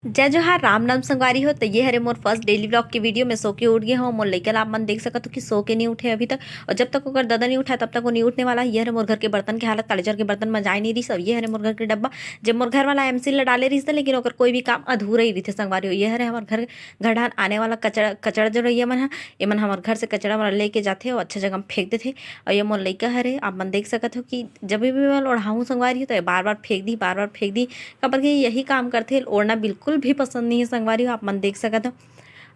जय जोहार राम नाम संगवारी हो। तो ये हरे मोर फर्स्ट डेली व्लॉग की वीडियो में सो के उठ गए हो। मोर लइकन आप मन देख सकत हो कि सो के नहीं उठे अभी तक, और जब तक ओकर दादा नहीं उठा तब तक वो नहीं उठने वाला। ये हरे मोर घर के बर्तन के हालत, कालेजर के बर्तन में जाए नहीं रही सब। ये हरे मोर घर के डब्बा जब मोर घर वाला एमसी ला डाले रही थे, लेकिन ओकर कोई भी काम अधूरा ही रही थे संगवारी हो। ये हरे हमार घर गढ़ान आने वाला कचड़ा कचड़ा जो रही मन है, ये मन हमारे घर से कचड़ा वाला लेके जाते और अच्छा जगह में फेंक देते। और ये मोर लइका हरे आप मन देख सकत हो कि जब भी मैं ओढ़ाऊँ संगवारी हो तो बार बार फेंक दी, बार बार फेंक दी। काबर कि यही काम करथे, ओढ़ना बिल्कुल भी पसंद नहीं है संगवारी हो। आप मन देख सकत हो।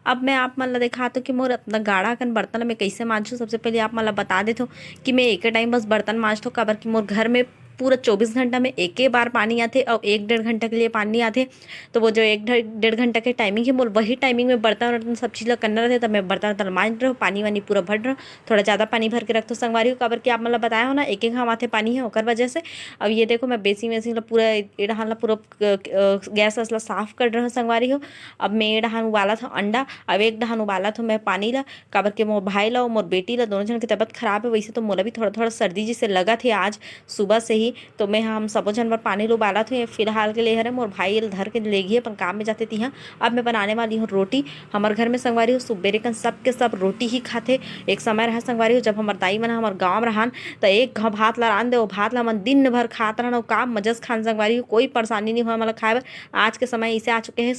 अब मैं आप मन ला दिखात हूँ कि मोर अपना गाढ़ा कन बर्तन ला मैं कैसे मांजू। सबसे पहले आप मन ला बता देत हो कि मैं एक टाइम बस बर्तन मांजत हूँ, काबर कि मोर घर में पूरा 24 घंटा में एक ही बार पानी आते और 1-1.5 घंटा के लिए पानी आते। तो वो जो 1-1.5 घंटा के टाइमिंग है, मोर वही टाइमिंग में बर्तन वर्तन सब चीज़ ला करना रहते। तब मैं बर्तन वर्तन मांज रहा हूँ, पानी वानी पूरा भर रहा हूँ। थोड़ा ज़्यादा पानी भर के रखते संगवारी हो, काबर कि आप मतलब बताया हो ना एक एक हम आते पानी है ओकर वजह से। अब ये देखो मैं बेसिंग वेसिंग ला पूरा एडहान ला पूरा गैस वैस ला साफ कर रहा हूँ संगवारी हो। अब मैं एडहान उबाला था अंडा, अब एक डहान उबाला था मैं पानी ला, काबर के मोर भाई ला और मोर बेटी ला दोनों जन की तबीयत खराब है। वैसे तो मोला भी थोड़ा थोड़ा सर्दी जैसे लगा थे आज सुबह से ही, तो मैं हम सबो जन बर पानी ला उबाला थे। फिलहाल के लिए हरे मोर भाई धर के ले गई अपन काम में जाते थी। हाँ अब मैं बनाने वाली हूँ रोटी। हमारे घर में संगवारी हो सुबेरे कन सब के सब रोटी ही खाते। एक समय रहा संगवारी हो जब हमार दाई मन हमार गाँव रहन तो एक घाव भात ला रांध दे, वो भात ला मन दिन भर खात रहन और काम मजस खान संगवारी हो। कोई परेशानी नहीं हुआ मतलब खाए बर। आज के समय इसे आ चुके हैं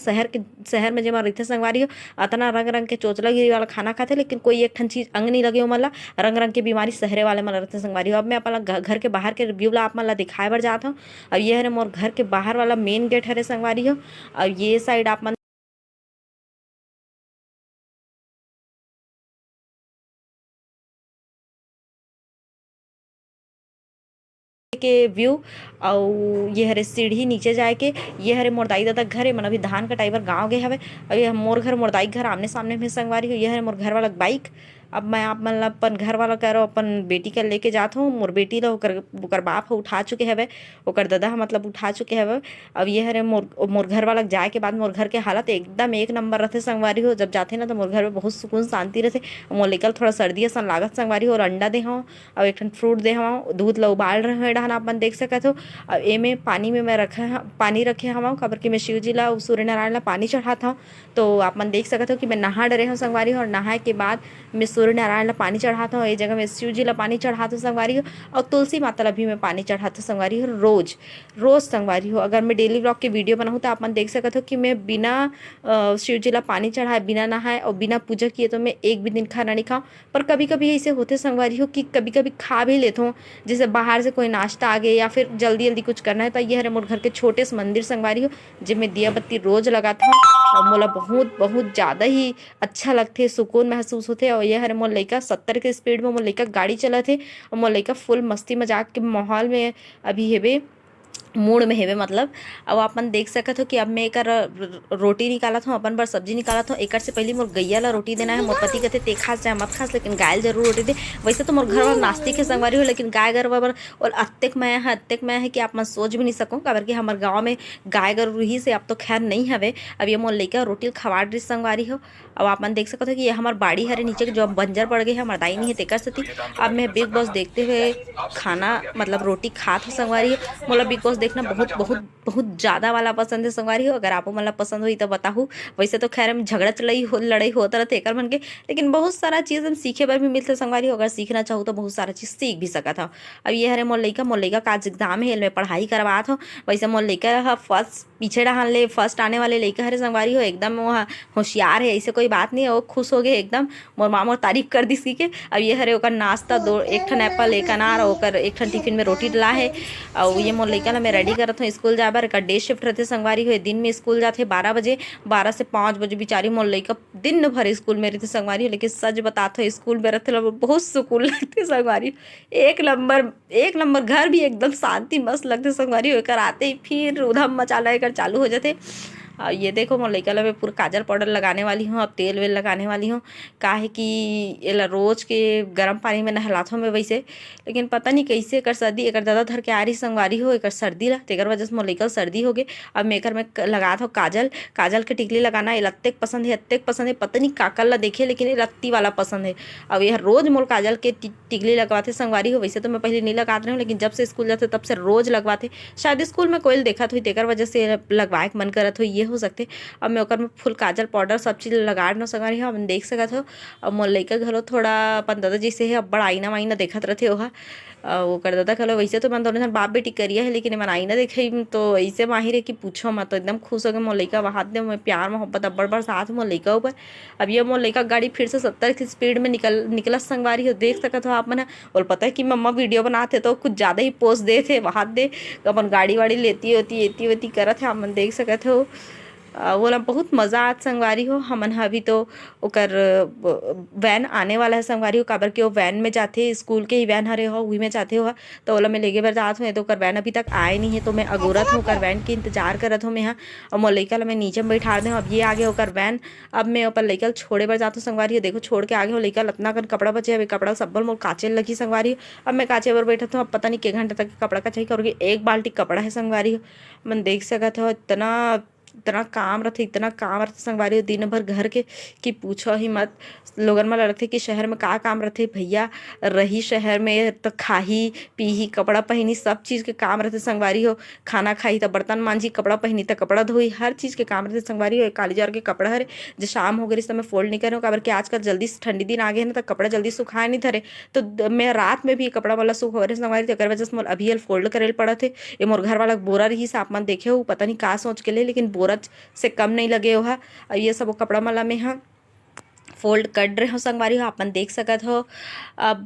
शहर में जब रहते संगवारी हो अतना रंग रंग के चोचला गिरी वाला खाना खाते, लेकिन कोई एक ठन चीज अंग नहीं लगे हो मला। रंग रंग की बीमारी शहरे वाले मन रहते संगवारी हो। अब मैं अपना घर के बाहर के रिव्यू ला आप मन ला दिखाए बर जात हूँ। अब ये हरे मोर घर के बाहर वाला मेन गेट हरे संगवारी हो। अब ये साइड आप मन के व्यू और ये हरे सीढ़ी नीचे जाए के। ये हरे मोरदाई दादा घर है मन अभी धान कटाई बर गाँव गए हवे। अब ये मोर घर मोरदाई घर आमने सामने में संगवारी हो। ये हरे मोर घर वाला बाइक। अब मैं आप मन ला अपन घर वाला करो अपन बेटी का लेके जात हूँ। मोर बेटी ला ओकर बाप ह उठा चुके हवे, ओकर दादा ह मतलब उठा चुके हवे। अब ये हरे मोर मोर घर वाला जाए के बाद मोर घर के हालत एकदम एक नंबर रहते संगवारी हो। जब जाते ना तो मोर घर में बहुत सुकून शांति रहते। मोर लेकर थोड़ा सर्दी असन लागत संगवारी हो, और अंडा दे हूँ और एक ठन फ्रूट दे हूँ, दूध ला उबाल रहे हैं डहान आप मन देख सकत हो। अब एमे पानी में मैं पानी रखे हवा, काबर कि मैं शिव जी ला सूर्य नारायण ला पानी चढ़ाता हूँ। तो आप मन देख सकते हो कि मैं नहा डरे हूँ संगवारी हो, और नहाए के बाद मैं सूर्य नारायण ला पानी चढ़ाता हूँ। ये जगह मैं शिव जी ला पानी चढ़ाता हूँ संगवारी हो, और तुलसी माता ला भी मैं पानी चढ़ाता हूँ संगवारी हो रोज रोज संगवारी हो। अगर मैं डेली ब्लॉग की वीडियो बनाऊँ तो आप मन देख सकते हो कि मैं बिना शिव जी ला पानी चढ़ाए, बिना नहाए और बिना पूजा किए तो मैं एक भी दिन खाना नहीं खाऊँ। पर कभी कभी ऐसे होते संगवारी हो कि कभी कभी खा भी लेता हूँ, जैसे बाहर से कोई नाश्ता आ गया या फिर जल्दी जल्दी कुछ करना है। तो ये हरे मोर घर के छोटे से मंदिर संगवारी हो जिसमें दिया बत्ती रोज लगाता हूँ, और मोला बहुत बहुत ज़्यादा ही अच्छा लगते, सुकून महसूस होते। और ये हरे मोर लइका 70 के स्पीड में मोर लइका गाड़ी चलत है, और मोर लइका फुल मस्ती मजाक के माहौल में अभी हेबे, मूड में हेवे मतलब। अब अपन देख सकत हो कि अब मैं एकर रोटी निकालत हूँ, अपन बर सब्जी निकालत हूँ। एकर से पहले मोर गैया ला रोटी देना है। मोर पति कहते ते खास चाहे मत खास, लेकिन गाय जरूर रोटी दे। वैसे तो मोर घर वाला नास्तिक है संगवारी हो, लेकिन गाय गरु बर और अत्तेक मैं है कि आप मन सोच भी नहीं सको, काबर कि हमारे गाँव में गाय गरु रही से अब तो खैर नहीं हवे। अब ये मोर लइका रोटी खवा रही संगवारी हो। अब आप मन देख सकते हो कि ये हमार बाड़ी हरे नीचे के जो बंजर पड़ गई है, हमार दाई नहीं है तेकर सती। अब मैं बिग बॉस देखते हुए खाना मतलब रोटी खात हूँ संगवारी हो। मोला बिग बॉस देखना बहुत बहुत बहुत ज़्यादा वाला पसंद है संगवारी हो। अगर आपको मतलब पसंद हुई तो बताहू। वैसे तो खैर हम झगड़ा लड़ाई होता रहते एकर मन के, लेकिन बहुत सारा चीज़ हम सीखे बर भी मिलते संगवारी हो। अगर सीखना चाहूँ तो बहुत सारा चीज़ सीख भी सकत हो। अब ये हरे मोर लइका का आज एग्जाम है, मैं पढ़ाई करवात हूँ। वैसे मोर लइका फर्स्ट पीछे डहान ले फर्स्ट आने वाले लइका हरे संगवारी हो, एकदम वो होशियार है, ऐसे कोई बात नहीं है। वो खुश हो गए एकदम, मोर मामोर तारीफ कर दी सी के। अब ये हरे ओकर नाश्ता दो एक ठन एप्पल एक अनार और एक ठन टिफिन में रोटी डला है। और ये मोर लइका ला मैं रेडी करत हूँ स्कूल जाए बर। डे शिफ्ट रहते संगवारी हो, दिन में स्कूल जाते 12 बजे, 12 से 5 बजे बेचारी मोर लइका दिन भर स्कूल में रहते संगवारी हो। लेकिन सच बताते हो स्कूल में रहते बहुत सुकून लगते संगवारी। एक नंबर घर भी एकदम शांति मस्त लगते संगवारी हो। एकर आते ही फिर उधम मचाला एकर चालू हो जाते। ये देखो मोर लइका ला मैं पूरा काजल पाउडर लगाने वाली हूँ, अब तेल वेल लगाने वाली हूँ। काहे कि एला रोज के गर्म पानी में नहलात हूँ मैं वैसे, लेकिन पता नहीं कैसे एकर सर्दी एकर दादा धर के आ रही संगवारी हो एकर सर्दी ला, तेकर वजह से मोर लइका सर्दी हो गए। अब मैं एकर में लगात हूँ काजल के टिकली लगाना एला अत्तेक पसंद है। पता नहीं काकल ला देखे, लेकिन ये रत्ती वाला पसंद है। अब यह रोज मोर काजल के टिकली लगवाते संगवारी हो। वैसे तो मैं पहले नहीं लगाते रही हूँ, लेकिन जब से स्कूल जाते तब से रोज लगवाते। शायद स्कूल में कोई देखत हुई तेकर वजह से लगवाए के मन करत हुई ये हो सकते। अब मैं ओकर में फुल काजल पाउडर सब चीज़ लगा नो संगवारी हो अपन देख सकत हो। अब मोर लइका घलो थोड़ा अपन दादा जैसे है अब्बड़ आईना वाईना देखत रहथे ओहा। ओकर दादा घलो वैसे तो मन दोनों झन बाप बेटी करिया है, लेकिन एमन आईना देखे तो ऐसे माहिर है कि पूछो मत। तो एकदम खुश हो गए मोर लइका वहाद दे मैं प्यार मोहब्बत अब्बड़ बरसात मोर लइका ऊपर। अब ये मोर लइका गाड़ी फिर से 70 की स्पीड में निकलत संगवारी हो देख सकत हो आप मन। और पता है कि मम्मा वीडियो बनाते तो कुछ ज़्यादा ही पोस्ट दे थे वहाद दे अपन गाड़ी वाड़ी लेती होती एती वेती करत है आप मन देख सकत हो। बोला बहुत मज़ा आज संगवारी हो। हमन अभी तो ओकर वैन आने वाला है संगवारी हो, काबर के वो वैन में जाते स्कूल के ही वैन हरे हो वही में जाते हो। तो ओला मैं लेके बर जात हूँ तो ओकर वैन अभी तक आए नहीं है, तो मैं अगोरत हूँ ओकर वैन के इंतजार करत हूँ मैं यहाँ। और मोर लइका ला मैं नीचे में बैठा दे अब ये आगे ओकर वैन। अब मैं ओपर लइका छोड़े बर जात हूँ संगवारी हो। देखो छोड़ के आगे हो लइका लतना कर कपड़ा बचे अभी कपड़ा सब्बल मोर काचे लगी संगवारी हो। अब मैं काचे बर बैठत हूँ। अब पता नहीं के घंटे तक कपड़ा का चाहिए और एक बाल्टी कपड़ा है संगवारी हो। मन देख सकत हो इतना काम रहते संगवारी हो दिन भर घर के कि पूछो ही मत। लोगन मन लगथे कि शहर में का काम रहते भैया, रही शहर में तो खाही पीही कपड़ा पहनी सब चीज़ के काम रहते संगवारी हो। खाना खाई तो बर्तन मांझी, कपड़ा पहनी तो कपड़ा धोई, हर चीज़ के काम रहते संगवारी हो। काली जार के कपड़ा हरे जो शाम हो गई इस समय फोल्ड नहीं करे काबर कि आजकल जल्दी ठंडी दिन आ गए ना तो कपड़ा जल्दी सुखाए नहीं धरे। तो मैं रात में भी कपड़ा वाला सूख हो रहे संगवारी तो वजह से मोर अभी फोल्ड करे पड़ा थे। ये मोर घर वाला बोरा रही आप मन देखे हो पता नहीं का सोच के ले, लेकिन बोरा से कम नहीं लगे हो। और ये सब कपड़ा मला में हाँ फोल्ड कर रहे हो संगवारी हो आप मन देख सकत हो। अब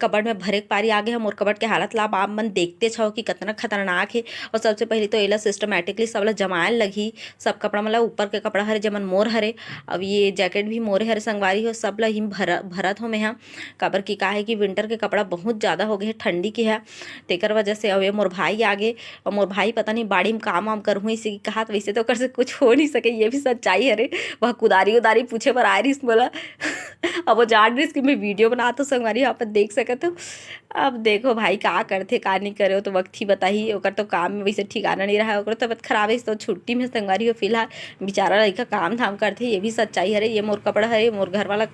कबड़ में भरे पारी आ गए हम और कबड़ के हालत ला आप मन देखते छो कि कितना खतरनाक है। और सबसे पहले तो एला सिस्टमेटिकली सब ला जमाए लगी सब कपड़ा मतलब ऊपर के कपड़ा हरे जमन मोर हरे। अब ये जैकेट भी मोरे हरे संगवारी हो सब ला हिम भरत हो मैं यहाँ काबर की का है कि विंटर के कपड़ा बहुत ज़्यादा हो गए है ठंडी के है तेकर वजह से। अब मोर भाई आगे और मोर भाई पता नहीं बाड़ी में काम वाम कर हुई इसी कहा तो वैसे तो कर से कुछ हो नहीं सके ये भी सच्चाई हरे। वह कुदारी उदारी पूछे पर आ रही बोला अब वो जान रही इसकी मैं वीडियो बना तो संगवारी आप देख सकते हो। अब देखो भाई का करते का नहीं करे हो तो वक्त ही बताही ओकर तो काम में वैसे ठिकाना नहीं रहा ओकर तबियत खराब है तो छुट्टी में संगवारी हो फिलहाल बेचारा लड़का काम धाम करते ये भी सच्चाई हरे। ये मोर कपड़ा हरे मोर घर वाला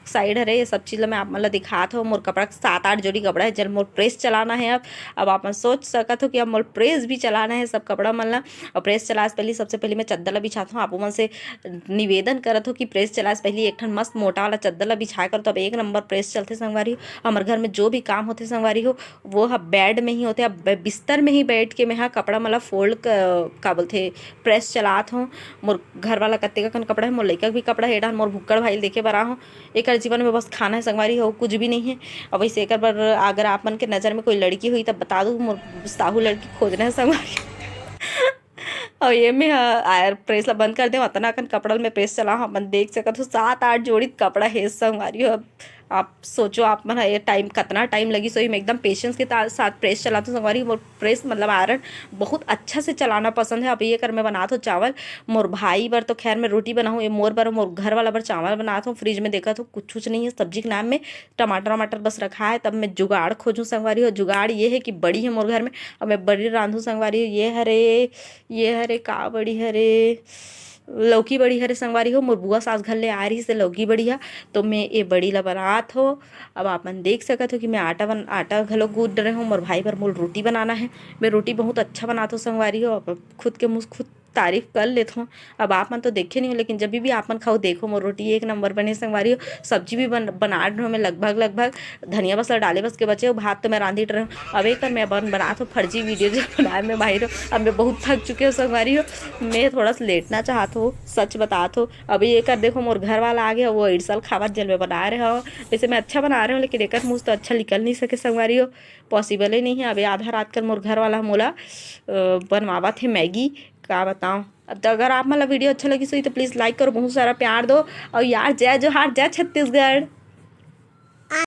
साइड हरे ये सब चीज़ मैं आप मन दिखात हो। मोर कपड़ा 7-8 जोड़ी कपड़ा है जब मोर प्रेस चलाना है। अब आप सोच सकत हो कि अब मोर प्रेस भी चलाना है सब कपड़ा मन ला। और प्रेस चला से पहले सबसे पहले मैं चद्दर ला बिछाता हूँ आप मन से निवेदन करत हो कि प्रेस चला से पहले एक ठन मस्त मोटा वाला चद्दर ला बिछा कर तो अब 1 नंबर प्रेस चलते संगवारी हो। हमारे घर में जो भी काम होते संगवारी हो वो बेड में ही होते। अब बिस्तर में ही बैठ के मैं कपड़ा मतलब फोल्ड का बोलते प्रेस चलात हूँ। मोर घर वाला कत्ते का कपड़ा है मोर लइका भी कपड़ा है मोर भुक्कड़ भाई देखे बरा हूँ। एक जीवन में बस खाना है संगवारी हो कुछ भी नहीं है। अब वैसे एक बार अगर आप मन के नज़र में कोई लड़की हुई तब बता दूँ मोर साहू लड़की खोजना है संगवारी। और ये मैं प्रेस ला बंद कर दे उतना कन कपड़ा में प्रेस चला अपन देख सकत हो 7-8 जोड़ी कपड़ा है संगवारी हो। अब आप सोचो आप मन ये टाइम कितना टाइम लगी सो मैं एकदम पेशेंस के साथ प्रेस चलाते संगवारी। मोर प्रेस मतलब आयरन बहुत अच्छा से चलाना पसंद है। अब ये कर मैं बनाता हूँ चावल मोर भाई बर तो खैर मैं रोटी बनाऊँ ये मोर घर वाला बर चावल बनाता हूँ। फ्रिज में देखा तो कुछ नहीं है सब्जी के नाम में टमाटर बस रखा है। तब मैं जुगाड़ खोजूँ संगवारी हो। जुगाड़ ये है कि बड़ी है मोर घर में अब मैं बड़ी रांधूँ संगवारी हो। ये हरे का बड़ी हरे लौकी बड़ी हरे संगवारी हो। मोर बुआ सास घर ले आ रही से लौकी बड़ी है तो मैं ये बड़ी ला बनात हो। अब आप मन देख सकत हो कि मैं आटा घलो गूँथ रहे हूँ। मोर भाई पर मोल रोटी बनाना है। मैं रोटी बहुत अच्छा बनाता हूँ संगवारी हो। अब खुद के मुँह खुद तारीफ कर लेता हूँ। अब आप मन तो देखे नहीं हो लेकिन जब भी आप मन खाओ देखो मोर रोटी 1 नंबर बने संगवारी हो। सब्जी भी बना रही हूँ मैं लगभग धनिया बस डाले बस के बचे हो। भात तो मैं रांधी रही हूँ। अब एक मैं बनात हूँ फर्जी वीडियो जो बनाए मैं बाहर अब मैं बहुत थक चुके हो संगवारी हो। मैं थोड़ा सा लेटना चाहता हूँ सच बात हो। अभी ये कर देखो मोर घर वाला आ गया वो इडसल खावत जल में बना रहे हो। वैसे मैं अच्छा बना रही हूँ लेकिन एक मुँह तो अच्छा निकल नहीं सके संगवारी हो पॉसिबल ही नहीं है। अभी आधा रात कर मोर घर वाला मोला बनवावा थे मैगी का बताऊँ। अब तो अगर आप मतलब वीडियो अच्छा लगी सो तो प्लीज़ लाइक करो बहुत सारा प्यार दो और यार जय जोहार जय छत्तीसगढ़।